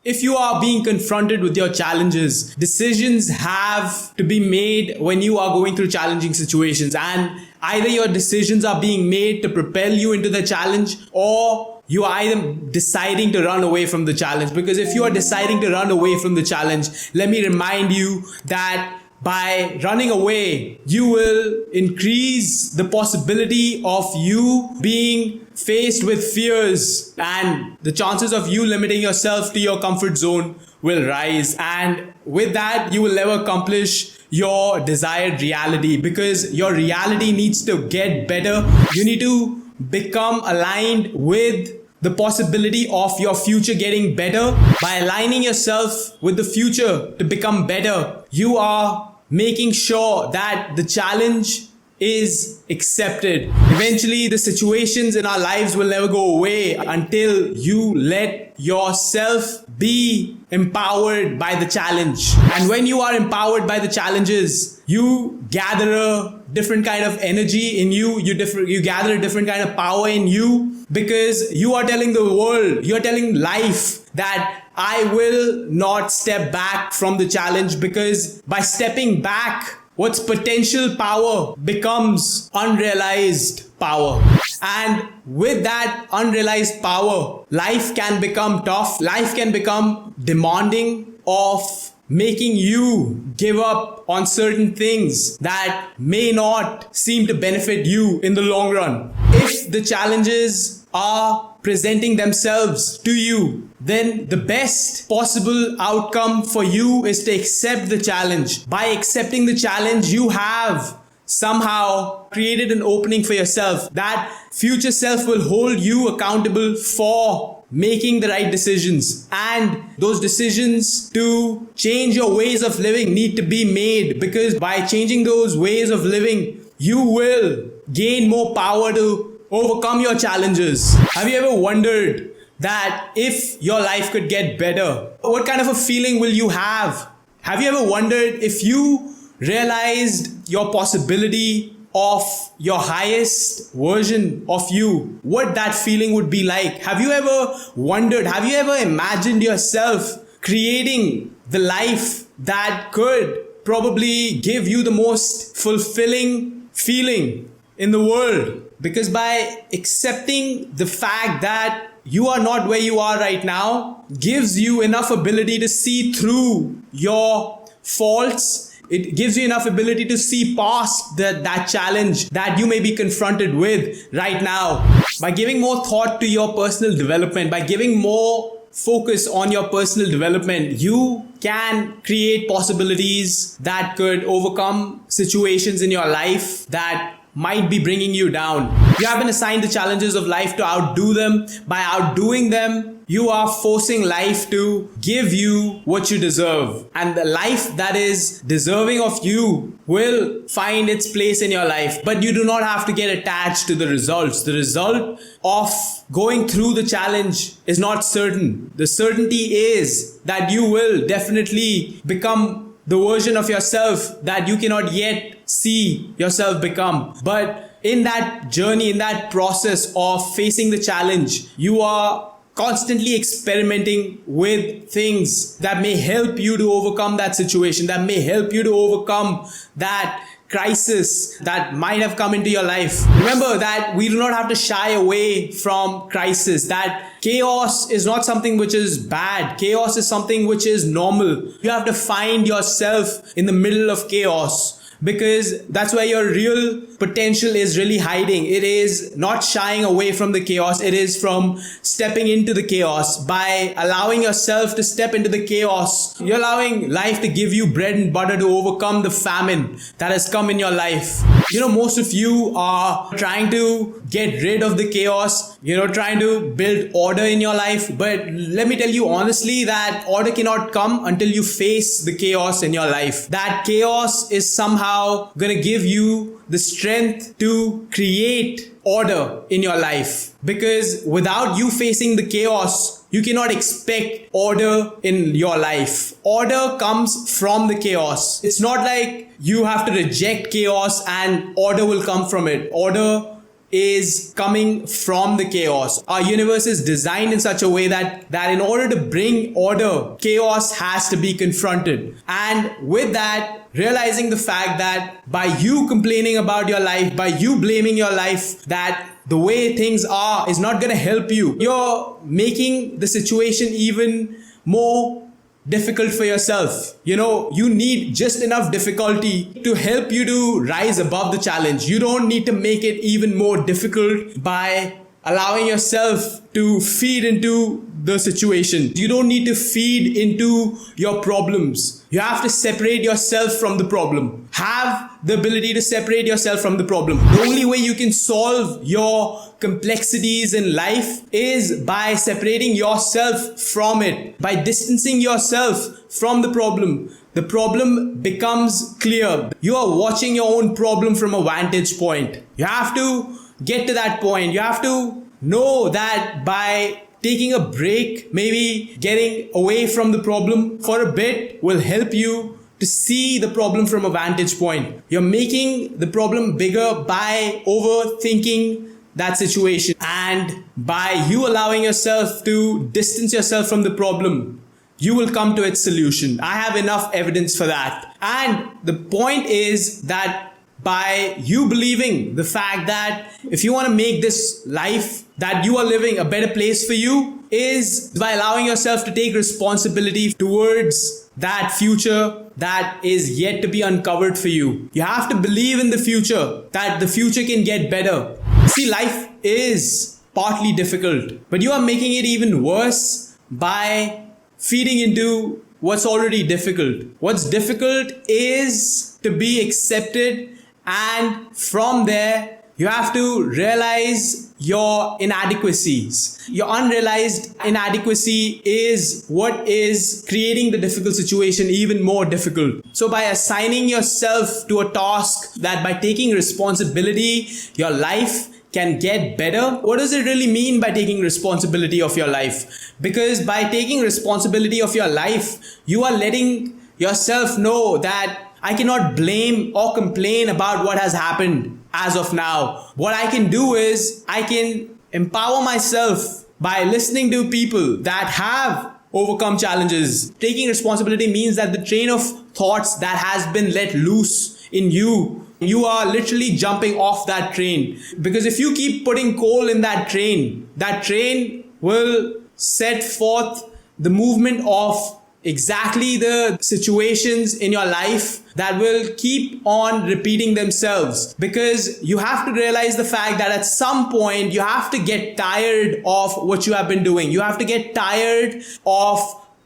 if you are being confronted with your challenges, decisions have to be made when you are going through challenging situations. And either your decisions are being made to propel you into the challenge, or you are either deciding to run away from the challenge. Because if you are deciding to run away from the challenge, let me remind you that by running away, you will increase the possibility of you being faced with fears, and the chances of you limiting yourself to your comfort zone will rise. And with that, you will never accomplish your desired reality, because your reality needs to get better. You need to become aligned with the possibility of your future getting better. By aligning yourself with the future to become better, you are making sure that the challenge is accepted. Eventually, the situations in our lives will never go away until you let yourself be empowered by the challenge. And when you are empowered by the challenges, you gather a different kind of energy in you. You gather a different kind of power in you, because you are telling the world, you are telling life that I will not step back from the challenge, because by stepping back, what's potential power becomes unrealized power. And with that unrealized power, life can become tough. Life can become demanding of making you give up on certain things that may not seem to benefit you in the long run. If the challenges are presenting themselves to you, then the best possible outcome for you is to accept the challenge. By accepting the challenge, you have somehow created an opening for yourself. That future self will hold you accountable for making the right decisions. And those decisions to change your ways of living need to be made, because by changing those ways of living, you will gain more power to overcome your challenges. Have you ever wondered that if your life could get better, what kind of a feeling will you have? Have you ever wondered if you realized your possibility of your highest version of you, what that feeling would be like? Have you ever wondered, have you ever imagined yourself creating the life that could probably give you the most fulfilling feeling in the world? Because by accepting the fact that you are not where you are right now gives you enough ability to see through your faults. It gives you enough ability to see past that challenge that you may be confronted with right now. By giving more thought to your personal development, by giving more focus on your personal development, you can create possibilities that could overcome situations in your life that might be bringing you down. You have been assigned the challenges of life to outdo them. By outdoing them, you are forcing life to give you what you deserve. And the life that is deserving of you will find its place in your life. But you do not have to get attached to the results. The result of going through the challenge is not certain. The certainty is that you will definitely become the version of yourself that you cannot yet see yourself become. But in that journey, in that process of facing the challenge, you are constantly experimenting with things that may help you to overcome that situation, that may help you to overcome that crisis that might have come into your life. Remember that we do not have to shy away from crisis. That chaos is not something which is bad. Chaos is something which is normal. You have to find yourself in the middle of chaos, because that's where your real potential is really hiding. It is not shying away from the chaos. It is from stepping into the chaos. By allowing yourself to step into the chaos, you're allowing life to give you bread and butter to overcome the famine that has come in your life. Most of you are trying to get rid of the chaos, trying to build order in your life. But let me tell you honestly that order cannot come until you face the chaos in your life. That chaos is somehow going to give you the strength to create order in your life. Because without you facing the chaos, you cannot expect order in your life. Order comes from the chaos. It's not like you have to reject chaos and order will come from it. Order is coming from the chaos. Our universe is designed in such a way that in order to bring order, chaos has to be confronted. And with that, realizing the fact that by you complaining about your life, by you blaming your life, that the way things are is not going to help you. You're making the situation even more difficult for yourself. You need just enough difficulty to help you to rise above the challenge. You don't need to make it even more difficult by allowing yourself to feed into the situation. You don't need to feed into your problems. You have to separate yourself from the problem. Have the ability to separate yourself from the problem. The only way you can solve your complexities in life is by separating yourself from it, by distancing yourself from the problem. The problem becomes clear. You are watching your own problem from a vantage point. You have to get to that point. You have to know that by taking a break, maybe getting away from the problem for a bit will help you to see the problem from a vantage point. You're making the problem bigger by overthinking that situation, and by you allowing yourself to distance yourself from the problem, you will come to its solution. I have enough evidence for that. And the point is that by you believing the fact that if you want to make this life that you are living a better place for you, is by allowing yourself to take responsibility towards that future that is yet to be uncovered for you. You have to believe in the future, that the future can get better. See, life is partly difficult, but you are making it even worse by feeding into what's already difficult. What's difficult is to be accepted, and from there, you have to realize your inadequacies. Your unrealized inadequacy is what is creating the difficult situation even more difficult. So by assigning yourself to a task that by taking responsibility, your life can get better. What does it really mean by taking responsibility of your life? Because by taking responsibility of your life, you are letting yourself know that I cannot blame or complain about what has happened as of now. What I can do is I can empower myself by listening to people that have overcome challenges. Taking responsibility means that the train of thoughts that has been let loose in you, you are literally jumping off that train. Because if you keep putting coal in that train will set forth the movement of exactly the situations in your life that will keep on repeating themselves. Because you have to realize the fact that at some point you have to get tired of what you have been doing. You have to get tired of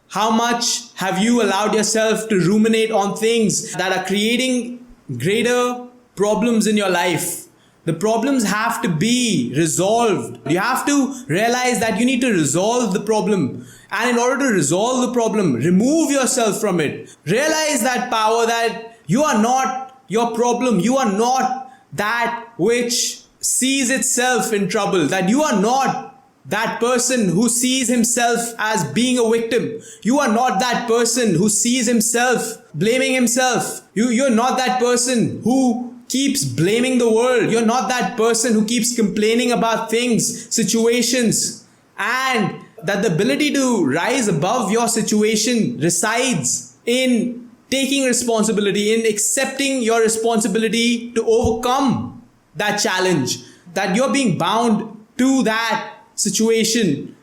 how much have you allowed yourself to ruminate on things that are creating greater problems in your life. The problems have to be resolved. You have to realize that you need to resolve the problem. And in order to resolve the problem, remove yourself from it. Realize that power, that you are not your problem. You are not that which sees itself in trouble. That you are not that person who sees himself as being a victim. You are not that person who sees himself blaming himself. You're not that person who keeps blaming the world. You're not that person who keeps complaining about things, situations, and that the ability to rise above your situation resides in taking responsibility, in accepting your responsibility to overcome that challenge, that you're being bound to that situation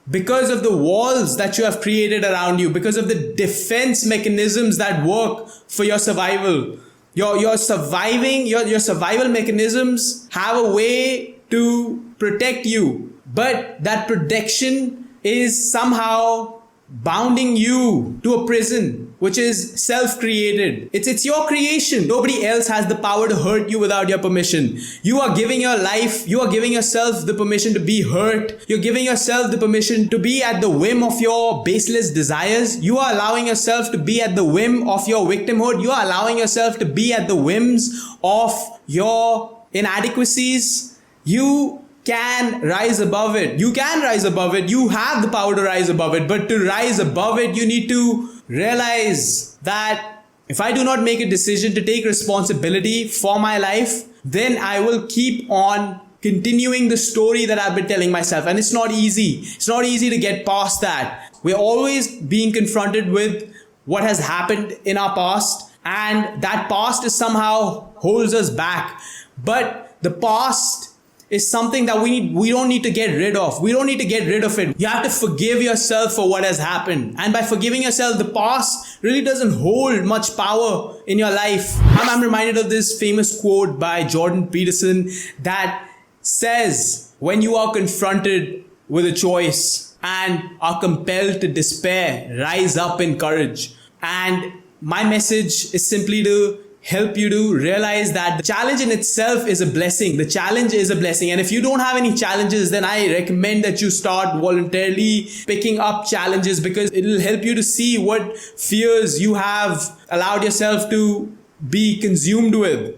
because of the walls that you have created around you, because of the defense mechanisms that work for your survival. Your survival mechanisms have a way to protect you, but that protection is somehow bounding you to a prison which is self-created. It's your creation. Nobody else has the power to hurt you without your permission. You are giving your life, you are giving yourself the permission to be hurt. You're giving yourself the permission to be at the whim of your baseless desires. You are allowing yourself to be at the whim of your victimhood. You are allowing yourself to be at the whims of your inadequacies. You can rise above it. You can rise above it. You have the power to rise above it. But to rise above it, you need to realize that if I do not make a decision to take responsibility for my life, then I will keep on continuing the story that I've been telling myself. And it's not easy. It's not easy to get past that. We're always being confronted with what has happened in our past, and that past is somehow holds us back. But the past is something that we don't need to get rid of. We don't need to get rid of it. You have to forgive yourself for what has happened. And by forgiving yourself, the past really doesn't hold much power in your life. I'm reminded of this famous quote by Jordan Peterson that says, when you are confronted with a choice and are compelled to despair, rise up in courage. And my message is simply to help you to realize that the challenge in itself is a blessing. The challenge is a blessing. And if you don't have any challenges, then I recommend that you start voluntarily picking up challenges, because it will help you to see what fears you have allowed yourself to be consumed with.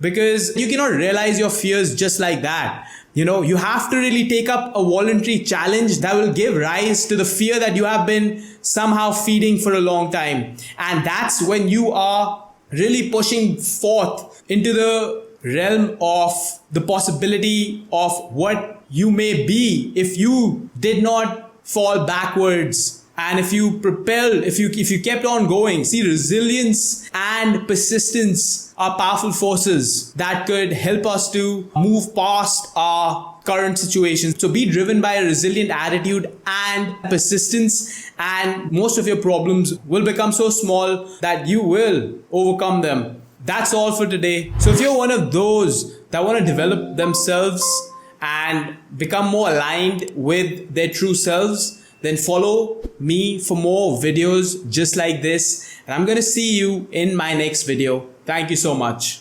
Because you cannot realize your fears just like that. You have to really take up a voluntary challenge that will give rise to the fear that you have been somehow feeding for a long time. And that's when you are really pushing forth into the realm of the possibility of what you may be if you did not fall backwards. And if you propelled, if you kept on going. See, resilience and persistence are powerful forces that could help us to move past our current situation. So be driven by a resilient attitude and persistence, and most of your problems will become so small that you will overcome them. That's all for today. So if you're one of those that want to develop themselves and become more aligned with their true selves, then follow me for more videos just like this. And I'm going to see you in my next video. Thank you so much.